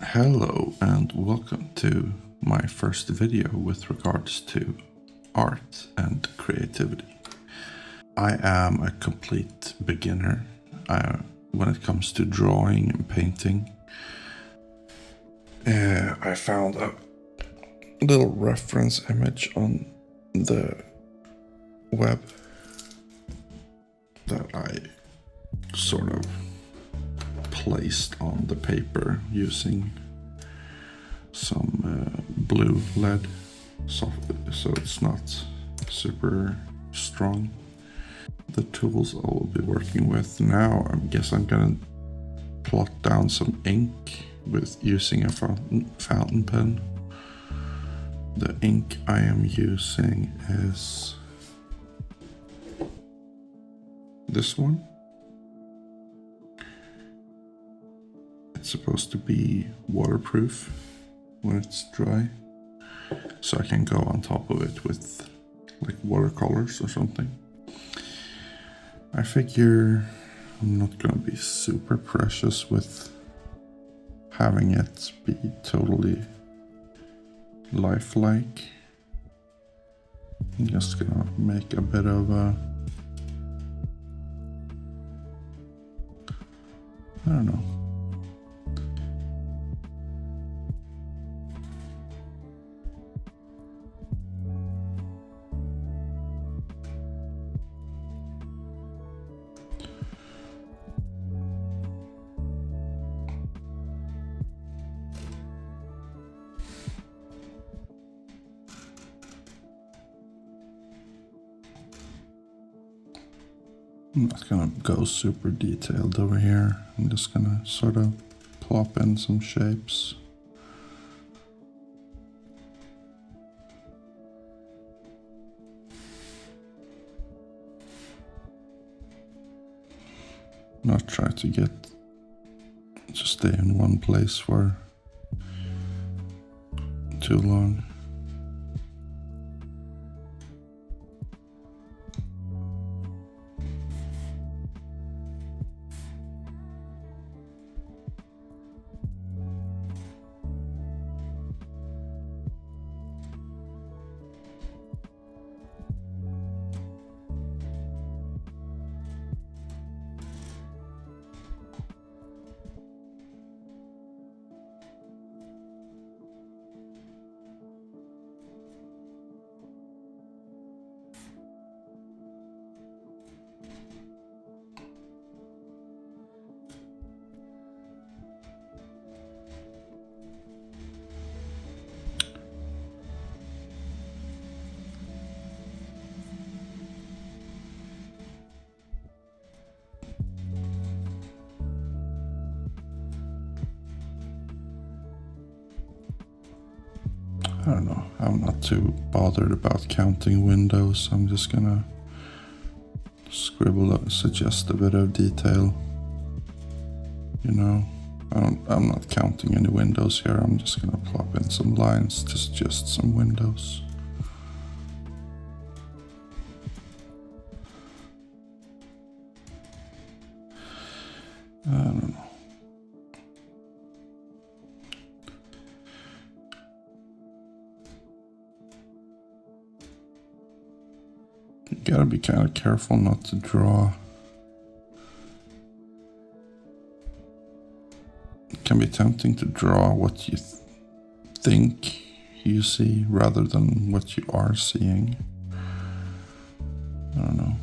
Hello and welcome to my first video with regards to art and creativity. I am a complete beginner when it comes to drawing and painting. I found a little reference image on the web that I sort of placed on the paper using some blue lead, so it's not super strong. The tools I will be working with now, I guess I'm gonna plot down some ink with using a fountain pen. The ink I am using is this one. It's supposed to be waterproof when it's dry, so I can go on top of it with like watercolors or something. I figure I'm not gonna be super precious with having it be totally lifelike. I'm just gonna make a bit of a, I don't know. I'm not gonna go super detailed over here. I'm just gonna sort of plop in some shapes. Not try to stay in one place for too long. I don't know, I'm not too bothered about counting windows. I'm just gonna scribble up, suggest a bit of detail. You know, I'm not counting any windows here. I'm just gonna plop in some lines to suggest some windows. I don't know. You gotta be kind of careful not to draw. It can be tempting to draw what you think you see rather than what you are seeing. I don't know.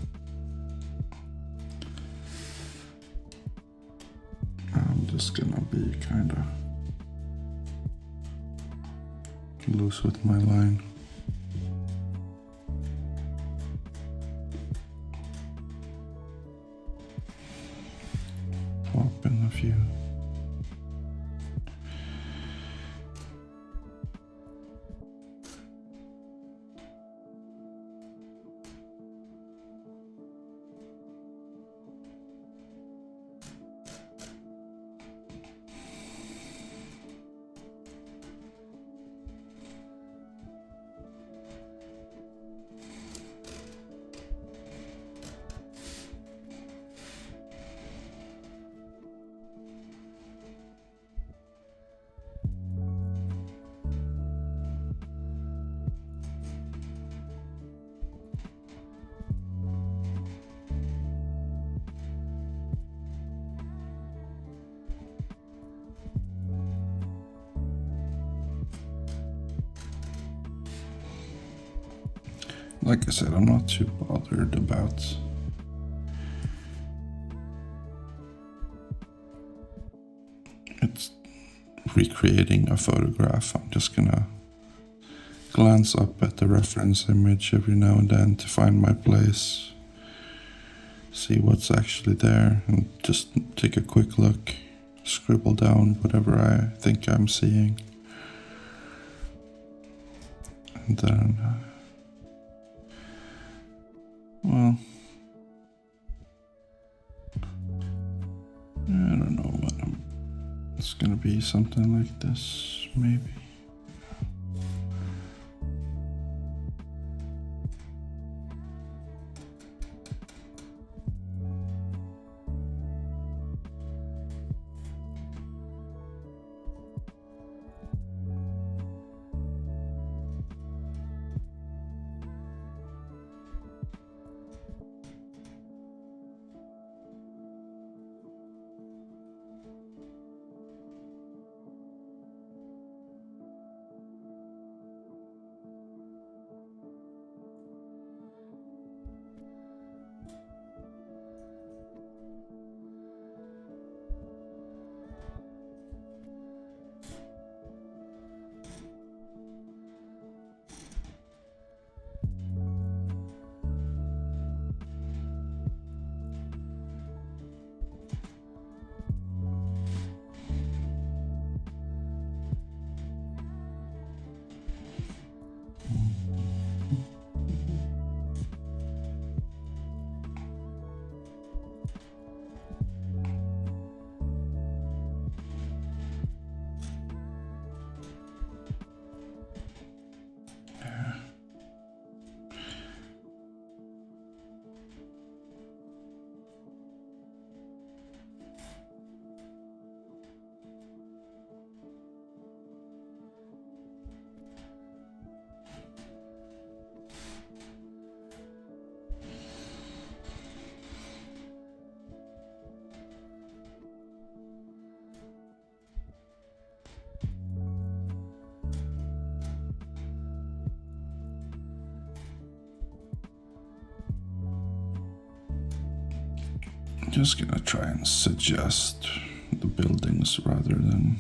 I'm just gonna be kind of loose with my line. Plop in a few. like I said, I'm not too bothered about it's recreating a photograph. I'm just gonna glance up at the reference image every now and then to find my place, see what's actually there, and just take a quick look, scribble down whatever I think I'm seeing. And then, well, I don't know what it's gonna be, something like this, maybe. I'm just gonna try and suggest the buildings rather than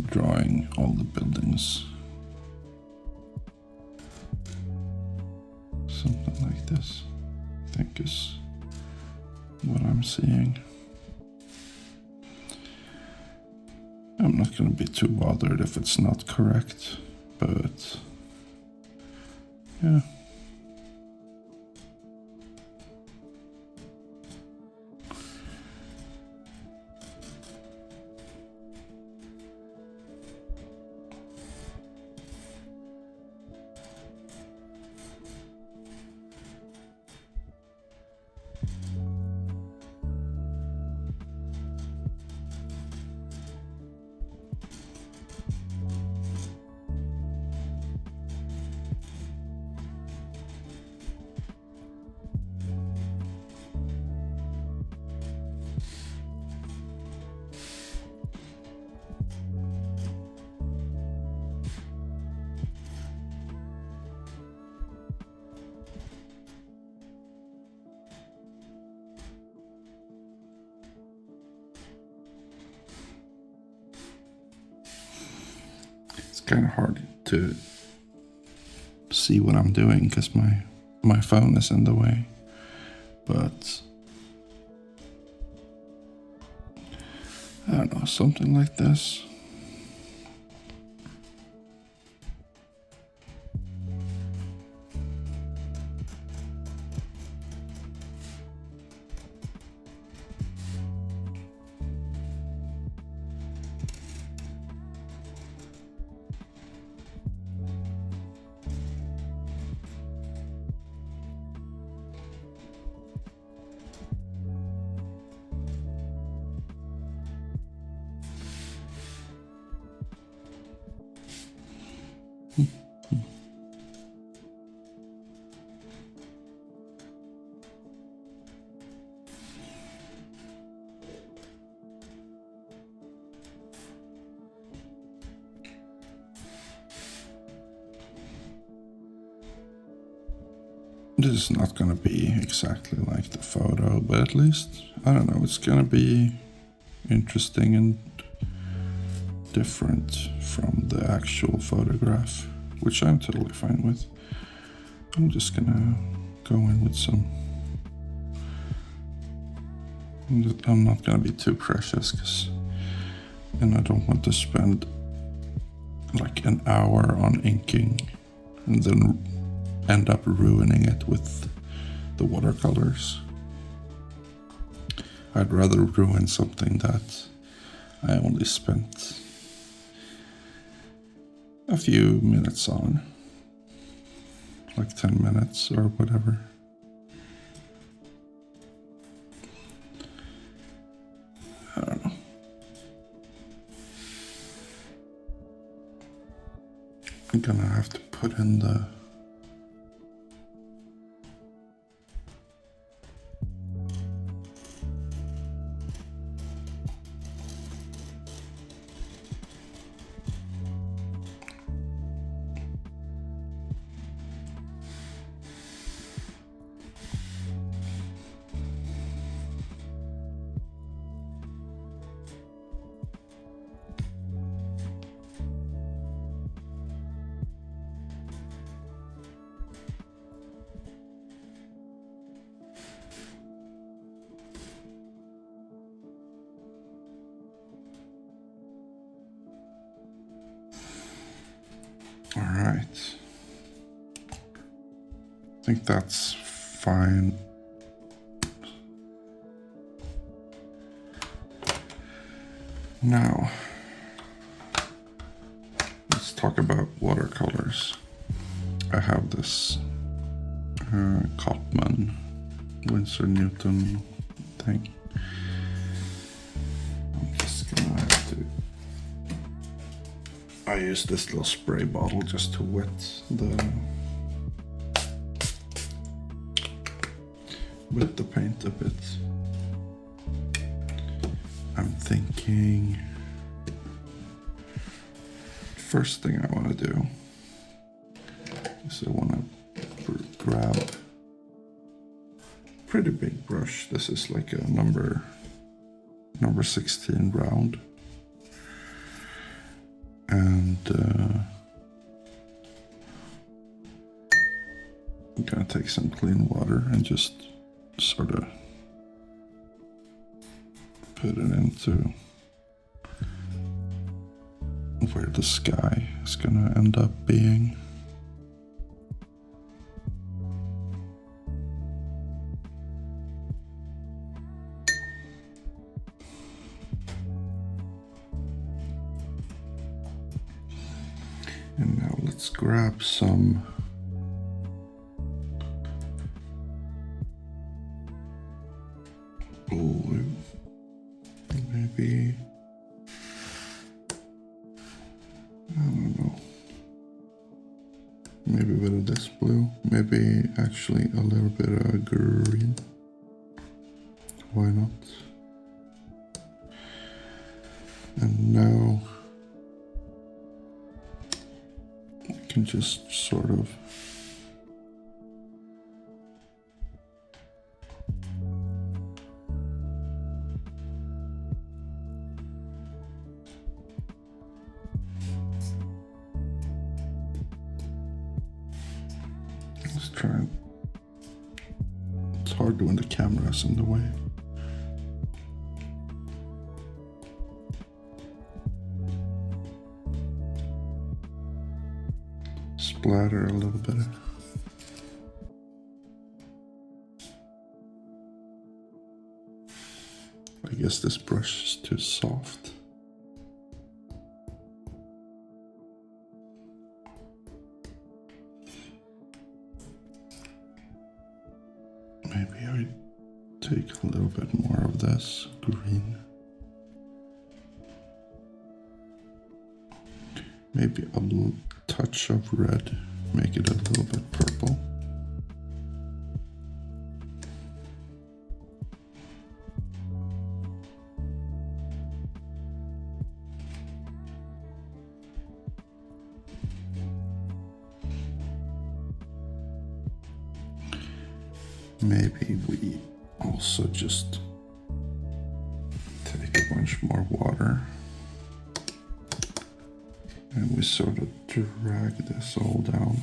drawing all the buildings. Something like this, I think, is what I'm seeing. I'm not gonna be too bothered if it's not correct, but yeah. It's kind of hard to see what I'm doing because my phone is in the way, but I don't know, something like this. This is not gonna be exactly like the photo, but at least, I don't know, it's gonna be interesting and different from the actual photograph, which I'm totally fine with. I'm just gonna go in with some. I'm not gonna be too precious, and I don't want to spend like an hour on inking and then end up ruining it with the watercolors. I'd rather ruin something that I only spent a few minutes on, like 10 minutes or whatever. I don't know. I'm gonna have to put in the all right. I think that's fine. Now, let's talk about watercolors. I have this Cotman Winsor Newton thing. I'm just gonna have to. I use this little spray bottle just to wet the paint a bit. I'm thinking first thing I want to do is I want to grab a pretty big brush. This is like a number 16 round, and I'm gonna take some clean water and just sort of put it into where the sky is gonna end up being. And now let's grab some blue, maybe, I don't know, maybe a bit of this blue, maybe actually a little bit of green, why not? And now we can just sort of try. It's hard when the camera's in the way. Splatter a little bit. I guess this brush is too soft. Maybe I take a little bit more of this green. Maybe a little touch of red, make it a little bit purple. Maybe we also just take a bunch more water and we sort of drag this all down.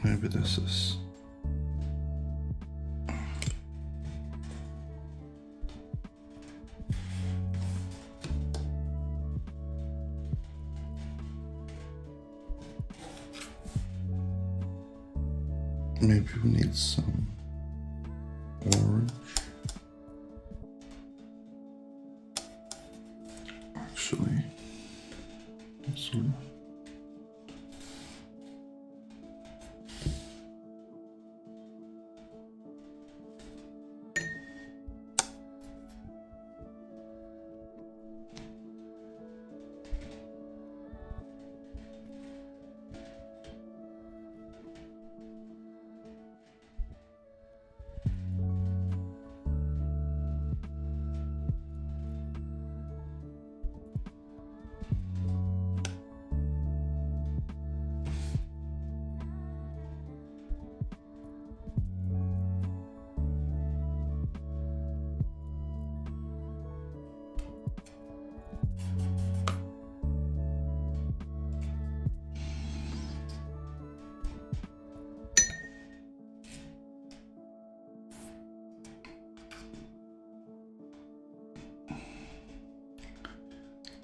Maybe this is maybe we need some orange. Actually, sort of.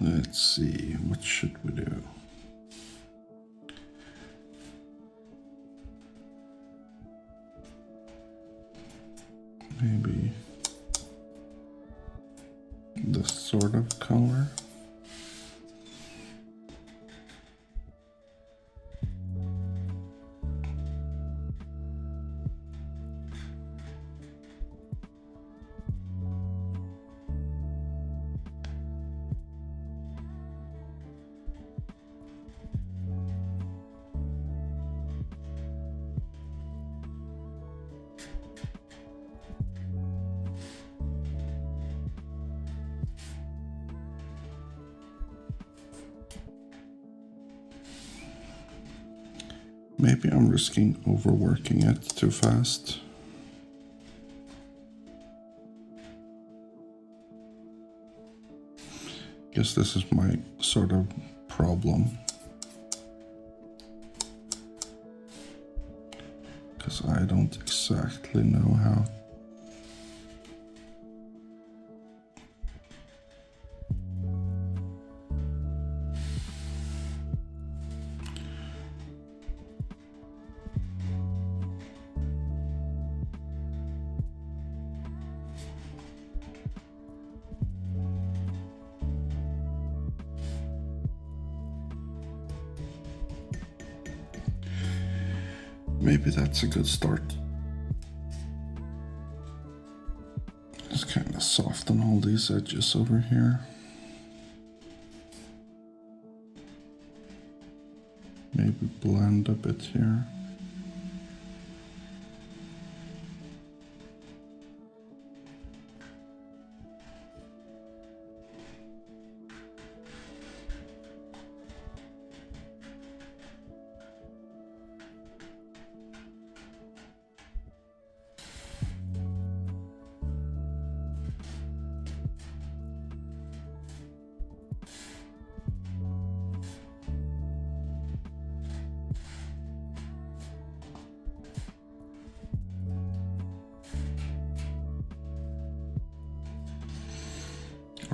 Let's see, what should we do? Maybe this sort of color. Maybe I'm risking overworking it too fast. Guess this is my sort of problem. Because I don't exactly know how. Maybe that's a good start. Just kind of soften all these edges over here. Maybe blend a bit here.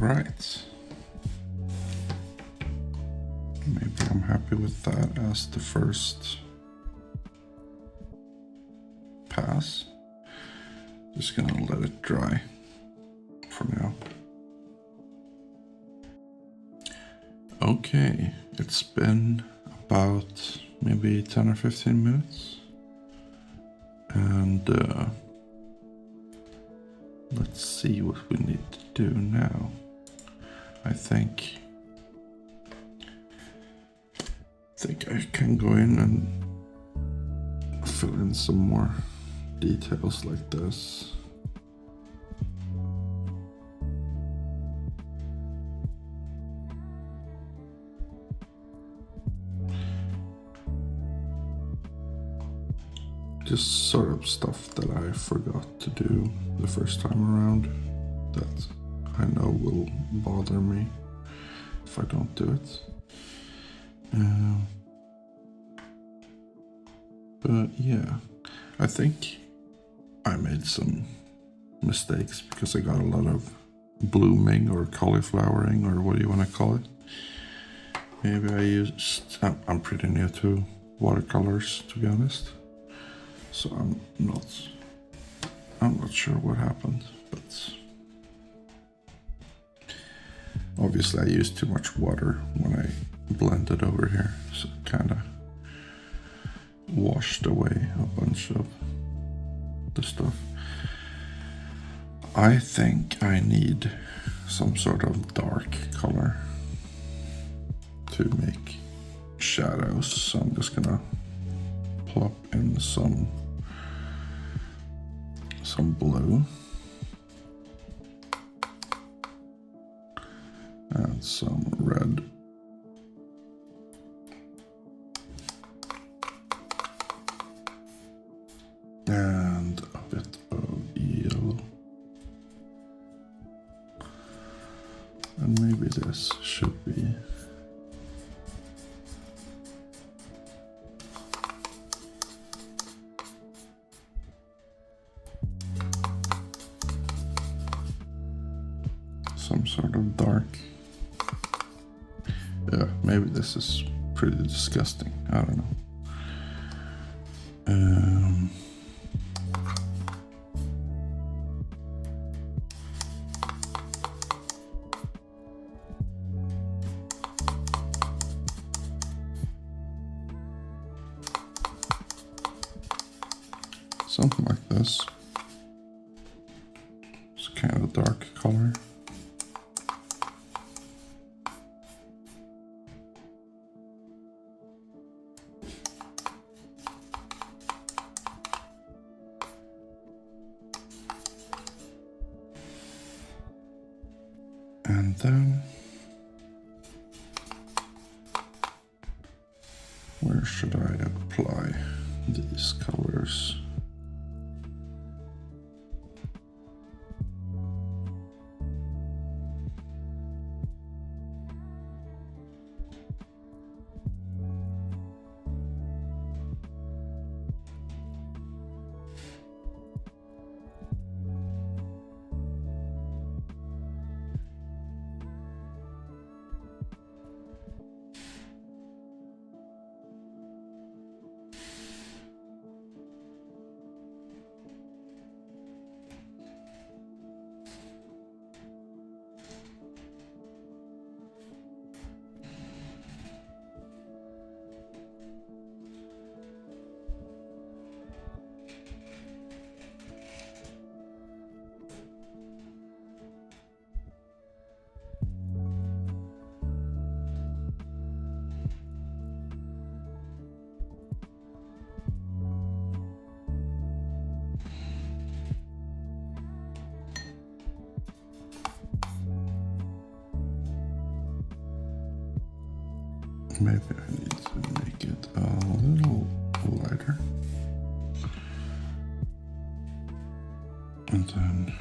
Right. Maybe I'm happy with that as the first pass. Just gonna let it dry for now. Okay, it's been about maybe 10 or 15 minutes. And let's see what we need to do now. I think I can go in and fill in some more details like this. Just sort of stuff that I forgot to do the first time around that I know will bother me if I don't do it. But yeah, I think I made some mistakes because I got a lot of blooming or cauliflowering or what do you want to call it. Maybe I used, I'm pretty new to watercolors, to be honest. So I'm not sure what happened, but obviously I used too much water when I blended over here, so it kind of washed away a bunch of the stuff. I think I need some sort of dark color to make shadows, so I'm just gonna plop in some blue and some red. And a bit of yellow. And maybe this should be some sort of dark. Yeah, maybe this is pretty disgusting. I don't know. Something like this. It's kind of a dark color. And then, where should I apply these colors? Maybe I need to make it a little lighter. And then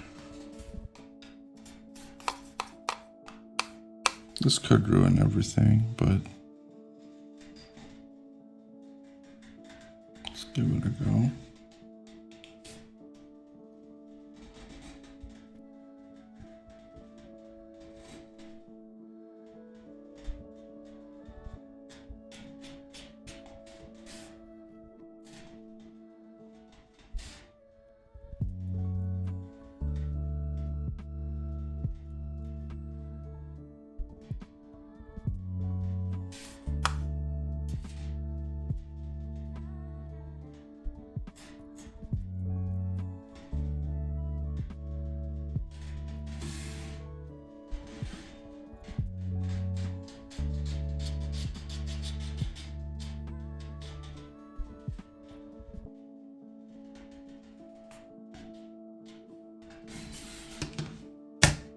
this could ruin everything, but let's give it a go.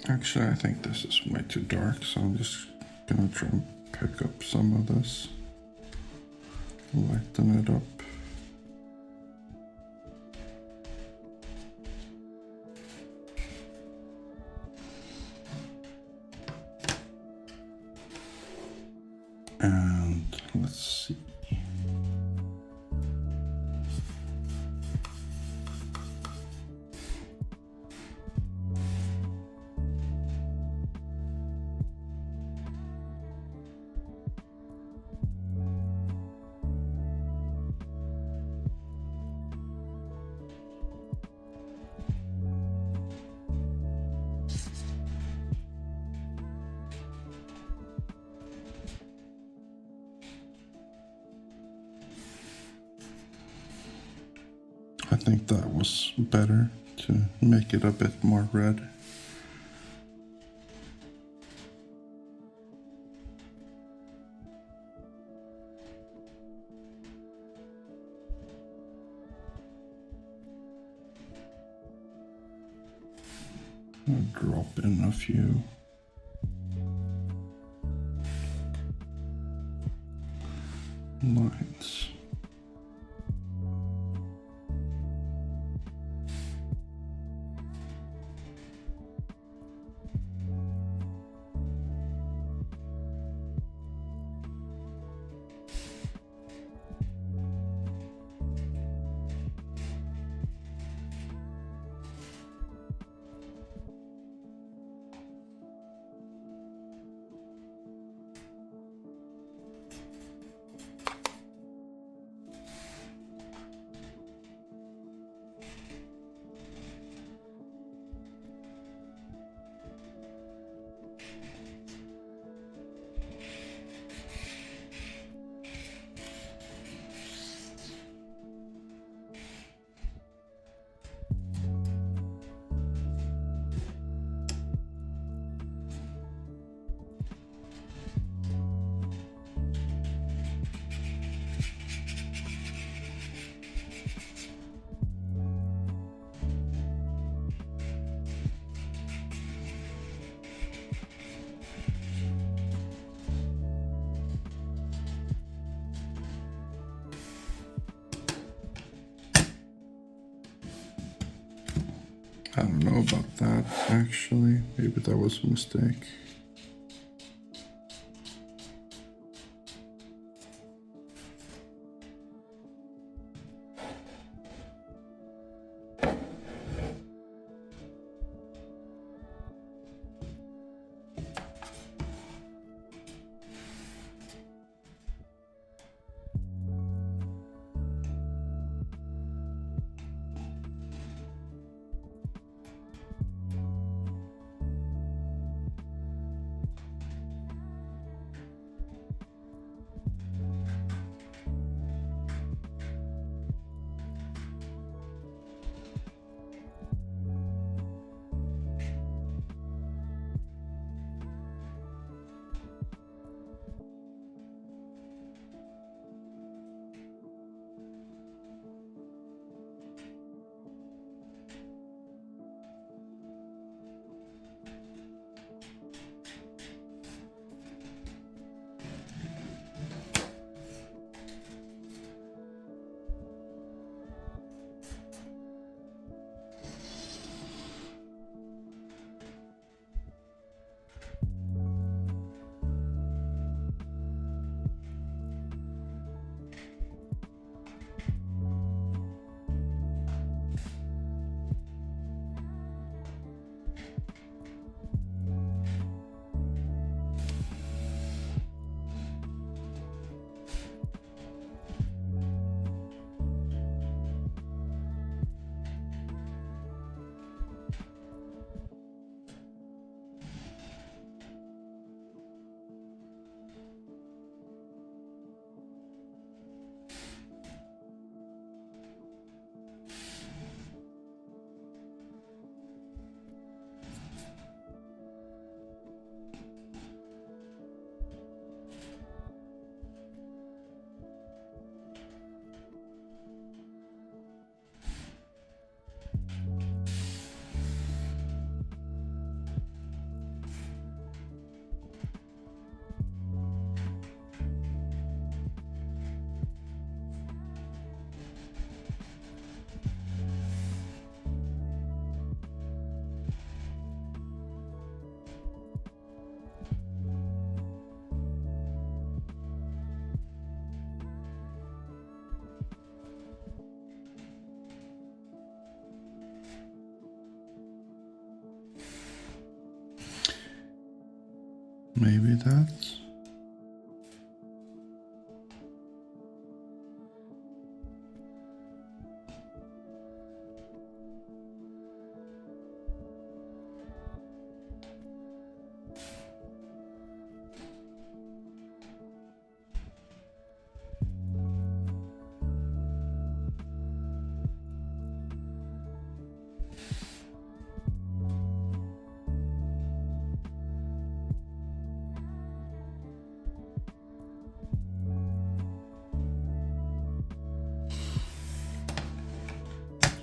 Actually, I think this is way too dark, so I'm just gonna try and pick up some of this, lighten it up. And let's see. I think that was better to make it a bit more red. I'll drop in a few. Lines. I don't know about that, actually. Maybe that was a mistake. Maybe that.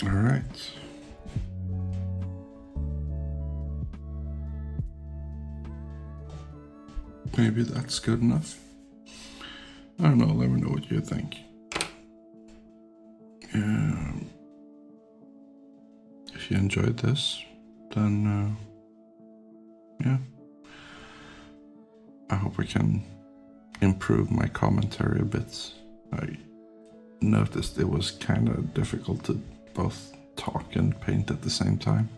All right. Maybe that's good enough. I don't know, let me know what you think. If you enjoyed this, then yeah. I hope I can improve my commentary a bit. I noticed it was kind of difficult to both talk and paint at the same time.